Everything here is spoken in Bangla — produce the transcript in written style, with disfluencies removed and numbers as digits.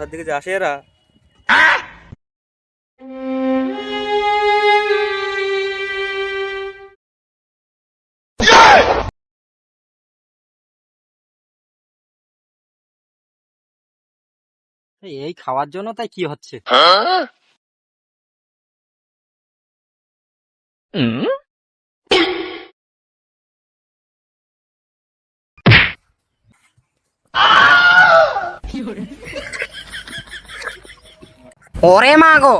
কোথার দিকে যে আসে এরা। এই খাওয়ার জন্য তাই কি হচ্ছে? ওরে মা গো